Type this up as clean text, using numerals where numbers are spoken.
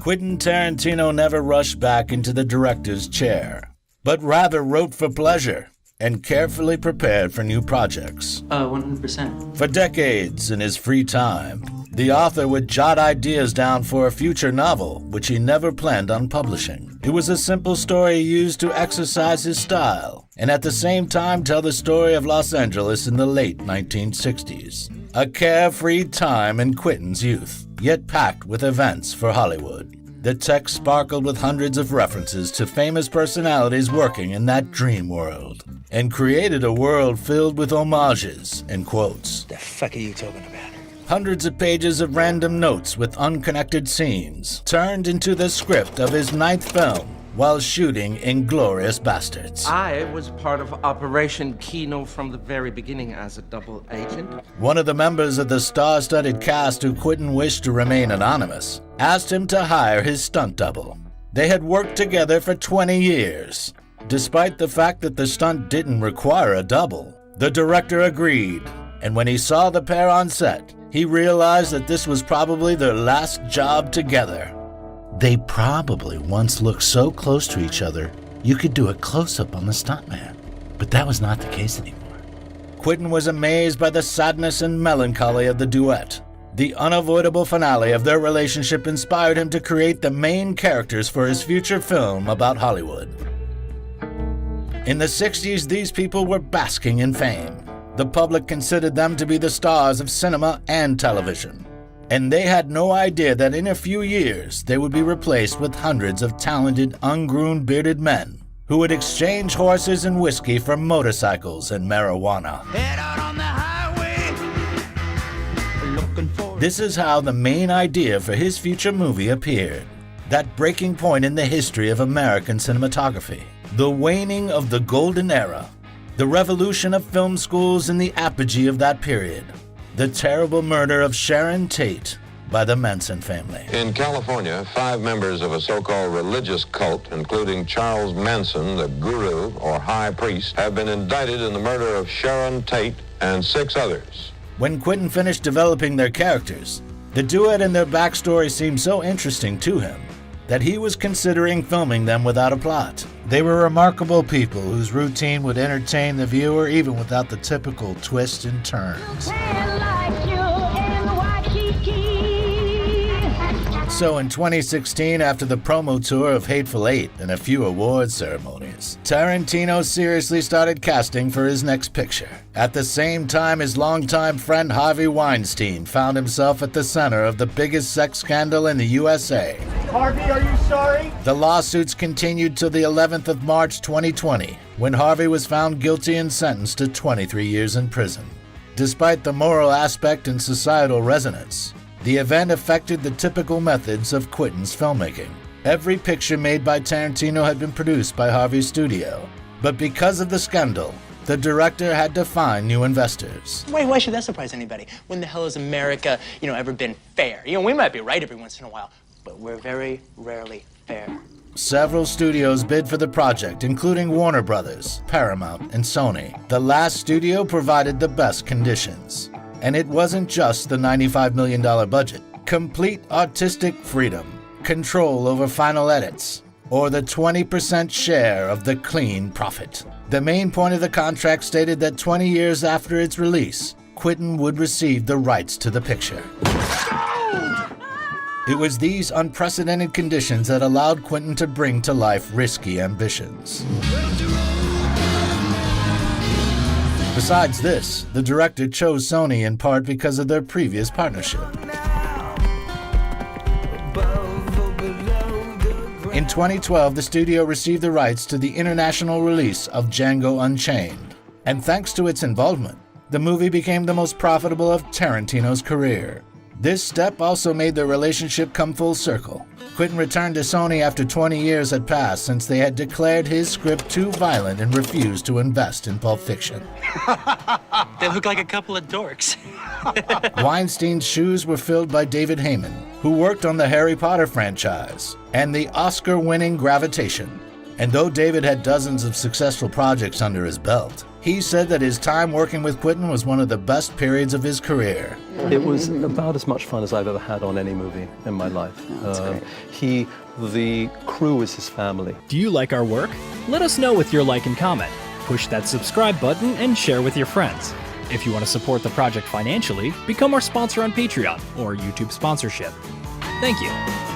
Quentin Tarantino never rushed back into the director's chair, but rather wrote for pleasure and carefully prepared for new projects. 100%. For decades in his free time, the author would jot ideas down for a future novel, which he never planned on publishing. It was a simple story used to exercise his style, and at the same time tell the story of Los Angeles in the late 1960s. A carefree time in Quentin's youth, yet packed with events for Hollywood. The text sparkled with hundreds of references to famous personalities working in that dream world, and created a world filled with homages and quotes. The fuck are you talking about? Hundreds of pages of random notes with unconnected scenes turned into the script of his 9th film while shooting Inglourious Bastards. I was part of Operation Kino from the very beginning as a double agent. One of the members of the star-studded cast who Quentin wished to remain anonymous asked him to hire his stunt double. They had worked together for 20 years. Despite the fact that the stunt didn't require a double, the director agreed, and when he saw the pair on set, he realized that this was probably their last job together. They probably once looked so close to each other, you could do a close-up on the stuntman. But that was not the case anymore. Quentin was amazed by the sadness and melancholy of the duet. The unavoidable finale of their relationship inspired him to create the main characters for his future film about Hollywood. In the 60s, these people were basking in fame. The public considered them to be the stars of cinema and television. And they had no idea that in a few years, they would be replaced with hundreds of talented, ungroomed, bearded men who would exchange horses and whiskey for motorcycles and marijuana. Head out on the highway, looking for... This is how the main idea for his future movie appeared. That breaking point in the history of American cinematography. The waning of the golden era. The revolution of film schools in the apogee of that period. The terrible murder of Sharon Tate by the Manson family. In California, 5 members of a so-called religious cult, including Charles Manson, the guru or high priest, have been indicted in the murder of Sharon Tate and 6 others. When Quentin finished developing their characters, the duet and their backstory seemed so interesting to him that he was considering filming them without a plot. They were remarkable people whose routine would entertain the viewer even without the typical twists and turns. So in 2016, after the promo tour of Hateful Eight and a few award ceremonies, Tarantino seriously started casting for his next picture. At the same time, his longtime friend Harvey Weinstein found himself at the center of the biggest sex scandal in the USA. Harvey, are you sorry? The lawsuits continued till the 11th of March 2020, when Harvey was found guilty and sentenced to 23 years in prison. Despite the moral aspect and societal resonance, the event affected the typical methods of Quentin's filmmaking. Every picture made by Tarantino had been produced by Harvey's studio, but because of the scandal, the director had to find new investors. Why should that surprise anybody? When the hell has America, ever been fair? We might be right every once in a while, but we're very rarely fair. Several studios bid for the project, including Warner Brothers, Paramount, and Sony. The last studio provided the best conditions. And it wasn't just the $95 million budget. Complete artistic freedom, control over final edits, or the 20% share of the clean profit. The main point of the contract stated that 20 years after its release, Quentin would receive the rights to the picture. It was these unprecedented conditions that allowed Quentin to bring to life risky ambitions. Besides this, the director chose Sony in part because of their previous partnership. In 2012, the studio received the rights to the international release of Django Unchained, and thanks to its involvement, the movie became the most profitable of Tarantino's career. This step also made their relationship come full circle. Quentin returned to Sony after 20 years had passed since they had declared his script too violent and refused to invest in Pulp Fiction. They look like a couple of dorks. Weinstein's shoes were filled by David Heyman, who worked on the Harry Potter franchise and the Oscar-winning Gravitation. And though David had dozens of successful projects under his belt, He said that his time working with Quentin was one of the best periods of his career. It was about as much fun as I've ever had on any movie in my life. The crew is his family. Do you like our work? Let us know with your like and comment. Push that subscribe button and share with your friends. If you want to support the project financially, become our sponsor on Patreon or YouTube sponsorship. Thank you.